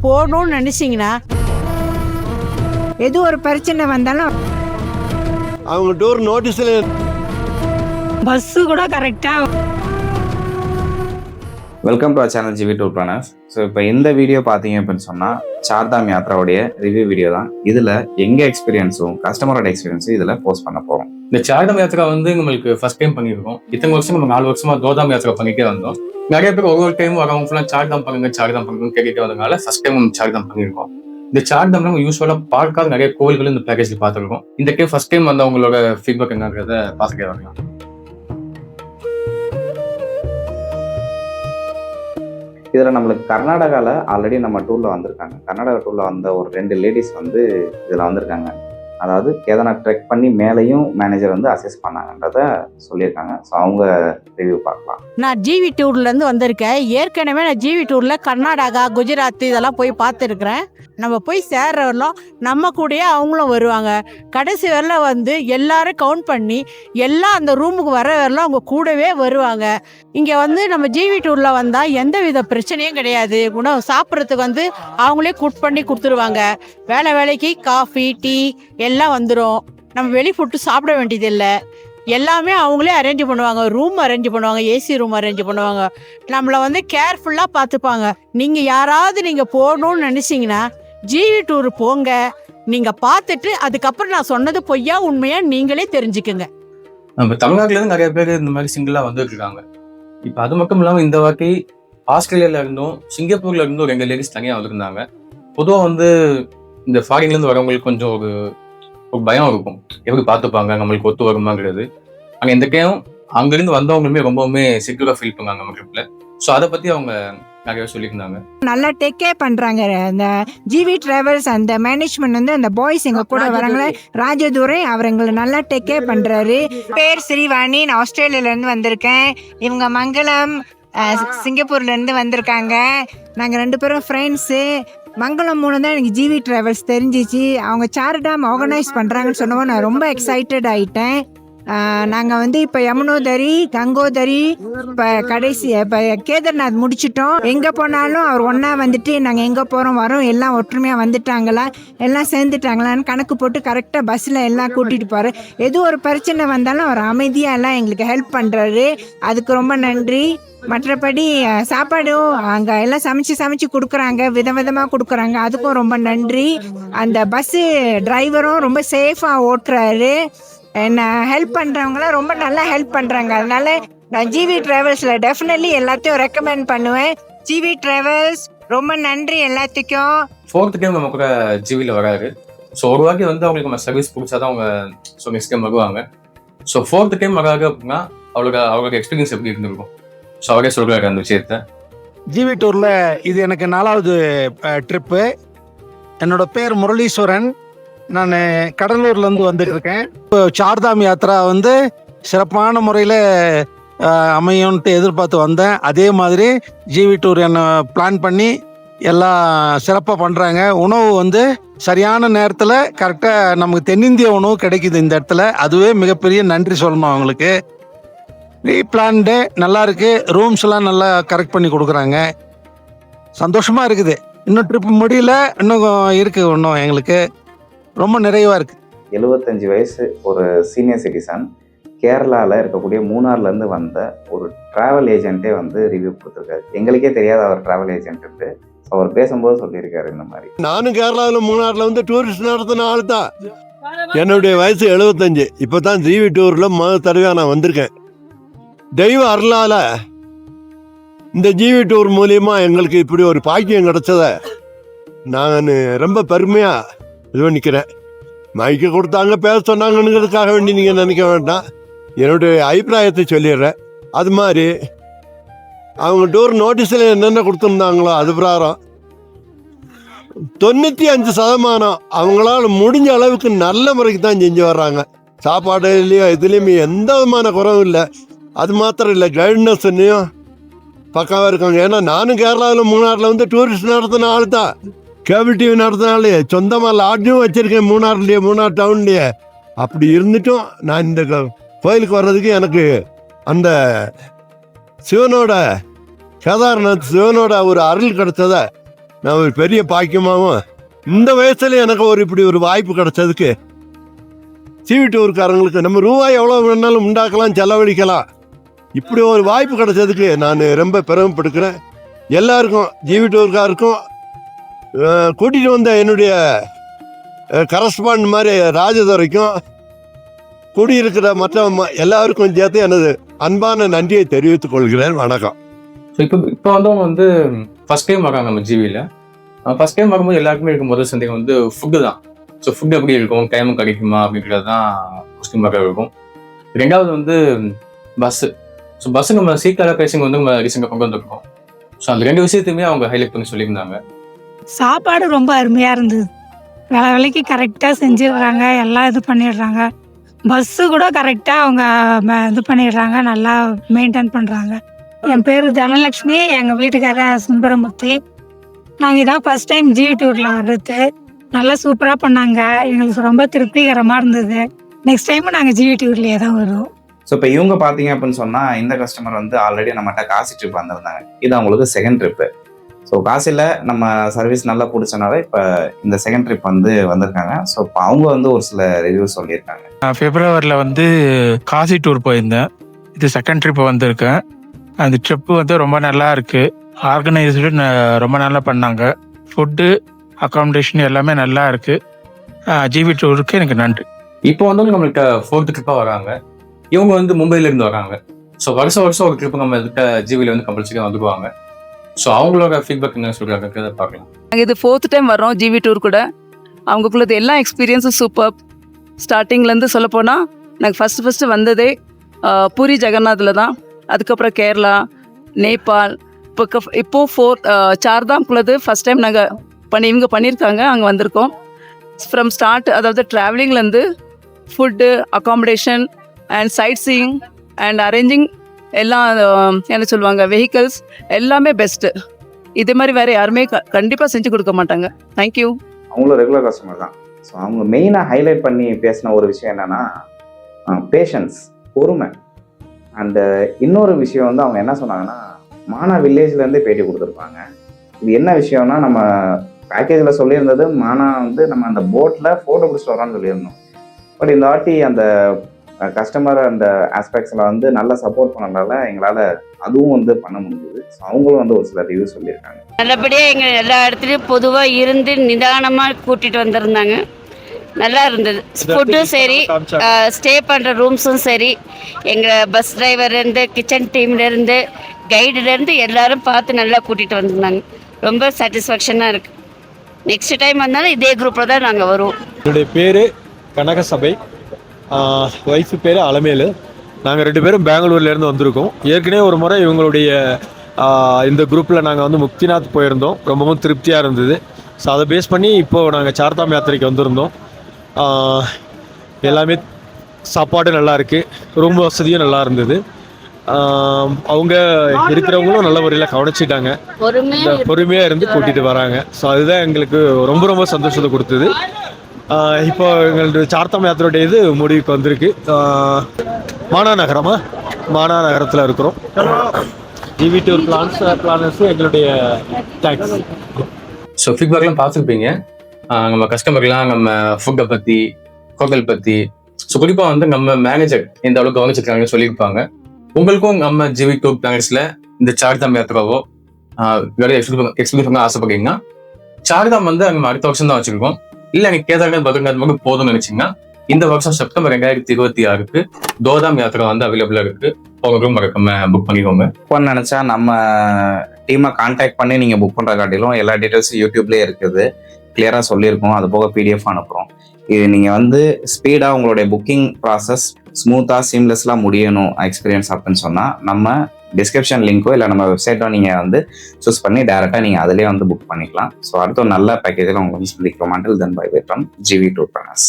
போகணும்னு நினைச்சீங்கன்னா எது ஒரு பிரச்சனை வந்தாலும் அவங்க டோர் நோட்டீஸில் பஸ்ஸு கூட கரெக்டாக. Welcome to our channel GV Tour Planners. So இப்போ இந்த வீடியோ பார்த்தீங்க அப்படின்னு சொன்னால் சார்தாம் யாத்ராவுடைய ரிவ்யூ வீடியோ தான். இதில் எங்கள் எக்ஸ்பீரியன்ஸும் கஸ்டமரோட எக்ஸ்பீரியன்ஸும் இதில் போஸ்ட் பண்ண போகிறோம். இந்த சார்தாம் யாத்திரா வந்து நம்மளுக்கு ஃபர்ஸ்ட் டைம் பண்ணியிருக்கோம். இத்தனை வருஷம் நம்ம 4 வருஷமா தோதாம் யாத்திரா பண்ணிட்டே வந்தோம். நிறைய பேர் ஒவ்வொரு டைம் வரவங்க ஃபுல்லாக சார்தாம் பண்ணுங்கன்னு கேட்டுட்டு வந்ததுனால ஃபர்ஸ்ட் டைம் நம்ம சார்தாம் பண்ணியிருக்கோம். இந்த சார்தாம் நம்ம யூஸ்வலாக பார்க்காத நிறைய கோவில்கள் இந்த பேக்கேஜில் பார்த்துருக்கோம். இந்த டைம் ஃபர்ஸ்ட் டைம் வந்து அவங்களோட ஃபீட்பேக் என்னங்கிறத பார்த்துட்டே வரலாம். இதில் நம்மளுக்கு கர்நாடகாவில் ஆல்ரெடி நம்ம டூரில் வந்திருக்காங்க. கர்நாடகா டூரில் வந்த ஒரு 2 லேடிஸ் வந்து இதில் வந்திருக்காங்க. அதாவது கேதார்நாத் ட்ரெக் பண்ணி மேலேயும் மேனேஜர் வந்து அசஸ் பண்ணாங்கன்றத சொல்லியிருக்காங்க. ஸோ அவங்க ரிவ்யூ பார்க்கலாம். நான் ஜிவி டூர்லேருந்து வந்திருக்கேன். ஏற்கனவே நான் ஜிவி டூரில் கர்நாடகா, குஜராத் இதெல்லாம் போய் பார்த்துருக்குறேன். நம்ம போய் சேர்றவரெல்லாம் நம்ம கூடயே அவங்களும் வருவாங்க. கடைசி வரலாம் வந்து எல்லாரும் கவுண்ட் பண்ணி எல்லாம் அந்த ரூமுக்கு வர வரலாம் அவங்க கூடவே வருவாங்க. இங்கே வந்து நம்ம ஜிவி டூரில் வந்தால் எந்த வித பிரச்சனையும் கிடையாது. உணவு சாப்பிட்றதுக்கு வந்து அவங்களே குக் பண்ணி கொடுத்துருவாங்க. வேலைக்கு காஃபி, டீ எல்லாம் வந்துடும். நம்ம வெளி ஃபுட்டு சாப்பிட வேண்டியதில்லை. எல்லாமே அவங்களே அரேஞ்ச் பண்ணுவாங்க. ரூம் அரேஞ்ச் பண்ணுவாங்க, ஏசி ரூம் அரேஞ்ச் பண்ணுவாங்க. நம்மளை வந்து கேர்ஃபுல்லாக பார்த்துப்பாங்க. நீங்கள் யாராவது நீங்கள் போகணும்னு நினச்சிங்கன்னா ஜிவி டூர் போங்க. நீங்கள் பார்த்துட்டு அதுக்கப்புறம் நான் சொன்னது பொய்யா உண்மையா நீங்களே தெரிஞ்சுக்குங்க. நம்ம தமிழ்நாட்டிலேருந்து நிறைய பேர் இந்த மாதிரி சிங்கிளாக வந்துட்டு இருக்காங்க. இப்போ அது மட்டும் இல்லாமல் இந்த வாட்டி ஆஸ்திரேலியாவில் இருந்தும் சிங்கப்பூர்ல இருந்தும் 2 லேடிஸ் தனியாக வந்திருந்தாங்க. பொதுவாக வந்து இந்த ஃபாரின்லேருந்து வரவங்களுக்கு கொஞ்சம் ஒரு பயம் இருக்கும். எப்படி பார்த்துப்பாங்க, நம்மளுக்கு ஒத்து வருமாங்கிறது. அங்கே இந்த டைம் அங்கேருந்து வந்தவங்களுமே ரொம்பவுமே செக்யூராக ஃபீல் பண்ணாங்க நம்ம ட்ரிப்பில். ஸோ அதை பற்றி அவங்க நிறைய சொல்லியிருந்தாங்க. நல்லா டேக் கேர் பண்றாங்க. அந்த ஜிவி டிராவல்ஸ் அந்த மேனேஜ்மெண்ட் வந்து அந்த பாய்ஸ் எங்க கூட வராங்களே, ராஜதுரை அவர் எங்களை நல்லா டேக் கேர் பண்றாரு. பேர் ஸ்ரீவாணி, நான் ஆஸ்திரேலியால இருந்து வந்திருக்கேன். இவங்க மங்களம் சிங்கப்பூர்ல இருந்து வந்திருக்காங்க. நாங்க 2 பேரும் ஃப்ரெண்ட்ஸு. மங்களம் மூலம் தான் எனக்கு ஜிவி டிராவல்ஸ் தெரிஞ்சிச்சு. அவங்க சார்டாம் ஆர்கனைஸ் பண்ணுறாங்கன்னு சொன்னவோ நான் ரொம்ப எக்ஸைட்டட் ஆகிட்டேன். நாங்கள் வந்து இப்போ யமுனோதரி, கங்கோதரி, இப்போ இப்போ கேதார்நாத் முடிச்சிட்டோம். எங்கே போனாலும் அவர் ஒன்றா வந்துட்டு நாங்கள் எங்கே போகிறோம் வரோம் எல்லாம் ஒற்றுமையாக வந்துட்டாங்களா, எல்லாம் சேர்ந்துட்டாங்களான்னு கணக்கு போட்டு கரெக்டாக பஸ்ஸில் எல்லாம் கூட்டிகிட்டு போகிறார். எது ஒரு பிரச்சனை வந்தாலும் அவர் அமைதியாக எல்லாம் எங்களுக்கு ஹெல்ப் பண்ணுறாரு. அதுக்கு ரொம்ப நன்றி. மற்றபடி சாப்பாடும் அங்கே எல்லாம் சமைச்சு கொடுக்குறாங்க, விதவிதமாக கொடுக்குறாங்க. அதுக்கும் ரொம்ப நன்றி. அந்த பஸ்ஸு டிரைவரும் ரொம்ப சேஃபாக ஓட்டுறாரு. என்ன ஹெல்ப் பண்ணுறவங்களாம் ரொம்ப நல்லா ஹெல்ப் பண்ணுறாங்க. அதனால நான் ஜிவி டிராவல்ஸில் டெஃபினெட்லி எல்லாத்தையும் ரெக்கமெண்ட் பண்ணுவேன். ஜிவி டிராவல்ஸ் ரொம்ப நன்றி எல்லாத்துக்கும். 4th டைம் நம்ம கூட ஜிவியில் வராரு. ஸோ ஒரு வாட்டி வந்து அவங்களுக்கு நம்ம சர்வீஸ் பிடிச்சாதான் அவங்க நெக்ஸ்ட் டைம் வருவாங்க. ஸோ 4th டைம் வராது அப்படின்னா அவங்களுக்கு எக்ஸ்பீரியன்ஸ் எப்படி இருந்திருக்கும். ஸோ அவரே சொல்கிறாரு அந்த விஷயத்த. ஜிவி டூரில் இது எனக்கு 4வது ட்ரிப்பு. என்னோட பேர் முரளீஸ்வரன். நான் கடலூர்லேருந்து வந்துட்டுருக்கேன். இப்போ சார்தாம் யாத்ரா வந்து சிறப்பான முறையில் அமையும்ன்ட்டு எதிர்பார்த்து வந்தேன். அதே மாதிரி ஜிவி டூர் என்னை பிளான் பண்ணி எல்லாம் சிறப்பாக பண்ணுறாங்க. உணவு வந்து சரியான நேரத்தில் கரெக்டாக நமக்கு தென்னிந்திய உணவு கிடைக்குது இந்த இடத்துல. அதுவே மிகப்பெரிய நன்றி சொல்லணும் அவங்களுக்கு. ரீபிளான்டு நல்லா இருக்குது. ரூம்ஸ்லாம் நல்லா கரெக்ட் பண்ணி கொடுக்குறாங்க. சந்தோஷமாக இருக்குது. இன்னும் ட்ரிப் முடியல, இன்னும் இருக்குது. இன்னும் எங்களுக்கு ரொம்ப நிறைவாக இருக்குது. 75 வயசு ஒரு சீனியர் சிட்டிசன் கேரளாவில் இருக்கக்கூடிய மூணார்லேருந்து வந்த ஒரு ட்ராவல் ஏஜென்ட்டே வந்து ரிவ்யூ கொடுத்துருக்காரு. எங்களுக்கே தெரியாது அவர் ட்ராவல் ஏஜென்ட்டு. ஸோ அவர் பேசும்போது சொல்லியிருக்காரு இந்த மாதிரி. நானும் கேரளாவில் மூணாரில் வந்து டூரிஸ்ட் நடத்தின ஆள் தான். என்னுடைய வயசு 75. இப்போ தான் ஜிவி டூரில் முதல் தடவையாக நான் வந்திருக்கேன். தெய்வ அருளால் இந்த ஜிவி டூர் மூலியமா எங்களுக்கு இப்படி ஒரு பாக்கியம் கிடைச்சத நான் ரொம்ப பெருமையாக இது பண்ணிக்கிறேன். மைக்கு கொடுத்தாங்க, பேச சொன்னாங்கங்கிறதுக்காக வேண்டி நீங்கள் நினைக்க வேண்டாம். என்னுடைய அபிப்பிராயத்தை சொல்லிடுறேன். அது மாதிரி அவங்க டூர் நோட்டீஸில் என்னென்ன கொடுத்துருந்தாங்களோ அது பிரகாரம் 95% அவங்களால முடிஞ்ச அளவுக்கு நல்ல முறைக்கு தான் செஞ்சு வர்றாங்க. சாப்பாடுலேயோ இதுலேயுமே எந்த விதமான குறவும் இல்லை. அது மாத்திரம் இல்லை, கைட்னஸ்லையும் பக்காவாக இருக்காங்க. ஏன்னா நானும் கேரளாவில் மூணாரில் வந்து டூரிஸ்ட் நடத்தின ஆள் தான். கேபிள் டிவி நடத்தினாலே சொந்தமாக லாட்ஜும் வச்சுருக்கேன் மூணார் டவுன்லேயே. அப்படி இருந்துட்டும் நான் இந்த கோயிலுக்கு வர்றதுக்கு எனக்கு அந்த சிவனோட கேதார்நாத் சிவனோட ஒரு அருள் கிடைச்சத நான் ஒரு பெரிய பாக்கியமாகவும் இந்த வயசுல எனக்கு இப்படி ஒரு வாய்ப்பு கிடைச்சதுக்கு ஜிவி டூர்காரங்களுக்கு நம்ம ரூபாய் எவ்வளோ வேணாலும் உண்டாக்கலாம், செலவழிக்கலாம். இப்படி ஒரு வாய்ப்பு கிடைச்சதுக்கு நான் ரொம்ப பெருமைப்படுக்கிறேன். எல்லாருக்கும் ஜிவி டூர்காருக்கும் கூட்டிகிட்டு வந்த என்னுடைய கரஸ்பாண்ட் மாதிரி ராஜதுரைக்கும் கூடியிருக்கிற மற்ற எல்லாருக்கும் சேர்த்து எனது அன்பான நன்றியை தெரிவித்துக் கொள்கிறேன். வணக்கம். ஸோ இப்போ வந்தவங்க வந்து ஃபர்ஸ்ட் டைம் வராங்க நம்ம ஜிவியில். ஃபர்ஸ்ட் டைம் வரும்போது எல்லாருக்குமே இருக்கும் முதல் சந்தேகம் வந்து ஃபுட்டு தான். ஸோ ஃபுட் எப்படி இருக்கும், டைமும் கிடைக்குமா அப்படின்றது தான் கொஸ்டின் மார்க்காக இருக்கும். ரெண்டாவது வந்து பஸ்ஸு. ஸோ பஸ்ஸு நம்ம சீக்கிரம் பேசிங் வந்து நம்ம ரீசெண்டாக கொண்டு வந்திருக்கோம். ஸோ அந்த 2 விஷயத்தையுமே அவங்க ஹைலைட் பண்ணி சொல்லியிருந்தாங்க. சாப்பாடு ரொம்ப அருமையாக இருந்தது. வேலைக்கு கரெக்டாக செஞ்சிடுறாங்க, எல்லாம் இது பண்ணிடுறாங்க. பஸ்ஸு கூட கரெக்டாக அவங்க இது பண்ணிடுறாங்க, நல்லா மெயின்டைன் பண்ணுறாங்க. என் பேர் தனலட்சுமி, எங்கள் வீட்டுக்காரர் சுந்தரமூர்த்தி. நாங்கள் இதான் ஃபர்ஸ்ட் டைம் ஜிவி டூரில் வர்றது. நல்லா சூப்பராக பண்ணாங்க, எங்களுக்கு ரொம்ப திருப்திகரமாக இருந்தது. நெக்ஸ்ட் டைமும் நாங்கள் ஜிவி டூர்லேயே தான் வருவோம். ஸோ இப்போ இவங்க பார்த்தீங்க அப்படின்னு சொன்னால், இந்த கஸ்டமர் வந்து ஆல்ரெடி நம்மகிட்ட காசி ட்ரிப் வந்திருந்தாங்க. இது அவங்களுக்கு செகண்ட் ட்ரிப்பு. ஸோ காசியில் நம்ம சர்வீஸ் நல்லா பிடிச்சனால இப்போ இந்த செகண்ட் ட்ரிப் வந்து வந்திருக்காங்க. ஸோ இப்போ அவங்க வந்து ஒரு சில ரிவ்யூ சொல்லியிருக்காங்க. பிப்ரவரியில் வந்து காசி டூர் போயிருந்தேன். இது செகண்ட் ட்ரிப் வந்திருக்கேன். அந்த ட்ரிப்பு வந்து ரொம்ப நல்லா இருக்கு. ஆர்கனைஸ்டு ரொம்ப நல்லா பண்ணாங்க. ஃபுட்டு, அகாமடேஷன் எல்லாமே நல்லா இருக்கு. ஜிவி டூருக்கு எனக்கு நன்றி. இப்போ வந்து நம்மள்கிட்ட 4th ட்ரிப்பாக வராங்க. இவங்க வந்து மும்பையிலேருந்து வராங்க. ஸோ வருஷம் ஒரு ட்ரிப்பு நம்ம கிட்ட ஜிவியில் வந்து கம்பல்சரியாக வந்துக்குவாங்க. ஸோ அவங்களோட ஃபீட்பேக் என்ன சொல்கிறாங்க பார்க்கலாம். நாங்கள் இது 4th டைம் வர்றோம் ஜிவி டூர் கூட. அவங்களுக்குள்ளது எல்லா எக்ஸ்பீரியன்ஸும் சூப்பர். ஸ்டார்டிங்லேருந்து சொல்லப்போனால் நாங்கள் ஃபஸ்ட்டு வந்ததே பூரி ஜெகநாத்தில் தான். அதுக்கப்புறம் கேரளா, நேபாள், இப்போது சார்தாம்குள்ளது ஃபஸ்ட் டைம் நாங்கள் இவங்க பண்ணியிருக்காங்க, அங்கே வந்திருக்கோம். ஃப்ரம் ஸ்டார்ட், அதாவது ட்ராவலிங்லேருந்து food, accommodation and sight seeing and arranging எல்லாம் என்ன சொல்லுவாங்க, வெஹிக்கல்ஸ் எல்லாமே பெஸ்ட்டு. இதே மாதிரி வேறு யாருமே கண்டிப்பாக செஞ்சு கொடுக்க மாட்டாங்க. தேங்க்யூ. அவங்களும் ரெகுலர் கஸ்டமர் தான். ஸோ அவங்க மெயினாக ஹைலைட் பண்ணி பேசின ஒரு விஷயம் என்னென்னா பேஷன்ஸ், பொறுமை. அண்டு இன்னொரு விஷயம் வந்து அவங்க என்ன சொன்னாங்கன்னா, மானா வில்லேஜ்லேருந்தே பேட்டி கொடுத்துருப்பாங்க. இது என்ன விஷயம்னா, நம்ம பேக்கேஜில் சொல்லியிருந்தது மானா வந்து நம்ம அந்த போட்டில் ஃபோட்டோ பிடிச்சிட்டு வரோன்னு சொல்லியிருந்தோம். பட் இந்த வாட்டி அந்த கஸ்டமர் அந்த ஆஸ்பெக்ட்ஸில் வந்து நல்லா சப்போர்ட் பண்ணனால எங்களால் அதுவும் வந்து பண்ண முடியுது. ஸோ அவங்களும் வந்து ஒரு சில ரிவ்யூ சொல்லியிருக்காங்க. நல்லபடியாக எங்கள் எல்லா இடத்துலையும் பொதுவாக இருந்து நிதானமாக கூட்டிகிட்டு வந்திருந்தாங்க. நல்லா இருந்தது. ஃபுட்டும் சரி, ஸ்டே பண்ணுற ரூம்ஸும் சரி, எங்கள் பஸ் டிரைவர்லேருந்து, கிச்சன் டீம்லேருந்து, கைடுலேருந்து எல்லாரும் பார்த்து நல்லா கூட்டிகிட்டு வந்திருந்தாங்க. ரொம்ப சாட்டிஸ்ஃபேக்ஷனாக இருக்குது. நெக்ஸ்ட் டைம் வந்தாலும் இதே குரூப்பில் தான் நாங்கள் வருவோம். என்னுடைய பேர் கனகசபை, ஒய்ஃபு பேர் அலமேலு. நாங்கள் 2 பேரும் பெங்களூர்லேருந்து வந்திருக்கோம். ஏற்கனவே ஒரு முறை இவங்களுடைய இந்த குரூப்பில் நாங்கள் வந்து முக்திநாத் போயிருந்தோம். ரொம்பவும் திருப்தியாக இருந்தது. ஸோ அதை பேஸ் பண்ணி இப்போது நாங்கள் சார்தாம் யாத்திரைக்கு வந்திருந்தோம். எல்லாமே சாப்பாடு நல்லா இருக்குது, ரூம் வசதியும் நல்லா இருந்தது. அவங்க இருக்கிறவங்களும் நல்ல முறையில் கவனிச்சிட்டாங்க, பொறுமையாக இருந்து கூட்டிகிட்டு வராங்க. ஸோ அதுதான் எங்களுக்கு ரொம்ப சந்தோஷத்தை கொடுத்தது. இப்போ எங்களுடைய சார்தாம் யாத்திரையுடைய இது முடிவுக்கு வந்திருக்கு. மாநகரத்தில் இருக்கிறோம். ஜிவி டூர் பிளானர்ஸ் எங்களுடைய தேங்க்ஸ். ஸோ ஃபீட்பேக்லாம் பார்த்துருப்பீங்க. நம்ம கஸ்டமர்லாம் நம்ம ஃபுட்டை பற்றி, ஹோட்டல் பற்றி, ஸோ குறிப்பாக வந்து நம்ம மேனேஜர் எந்த அளவுக்கு கவனிச்சிருக்காங்கன்னு சொல்லியிருப்பாங்க. உங்களுக்கும் நம்ம ஜிவி டூர் பிளானர்ஸில் இந்த சார்தாம் யாத்திராவோ வேறு எக்ஸ்பீரியன்ஸ் பண்ண ஆசைப்படுறீங்கன்னா, சார்தாம் வந்து நம்ம அடுத்த வருஷம் தான் வச்சுருக்கோம். இல்லை நீங்கள் கேதார்நாத், பத்ரிநாத் மட்டும் போதும்னு நினச்சிங்கன்னா, இந்த வருஷம் செப்டம்பர் 2026 தோதாம் யாத்திரா வந்து அவைலபிளாக இருக்குது. உங்களுக்கும் மறக்காம புக் பண்ணிக்கோங்க. புக் நினச்சா நம்ம டீமை கான்டாக்ட் பண்ணி நீங்கள் புக் பண்ணுற காட்டிலும் எல்லா டீட்டெயில்ஸும் யூடியூப்லேயே இருக்குது, கிளியராக சொல்லியிருக்கோம். அது போக PDF அனுப்புகிறோம். இது நீங்கள் வந்து ஸ்பீடாக உங்களுடைய புக்கிங் ப்ராசஸ் ஸ்மூத்தாக சீம்லெஸ்லாம் முடியணும் எக்ஸ்பீரியன்ஸ் அப்படின்னு சொன்னால், நம்ம டிஸ்கிரிப்ஷன் லிங்க்கோ இல்லை நம்ம வெப்சைட்டோ நீங்கள் வந்து சூஸ் பண்ணி டேரெக்டாக நீங்கள் அதிலே வந்து புக் பண்ணிக்கலாம். ஸோ அடுத்த ஒரு நல்ல பேக்கேஜில் உங்களுக்கு வந்து சந்திக்கிறோம். until then, bye from GV Tour planners.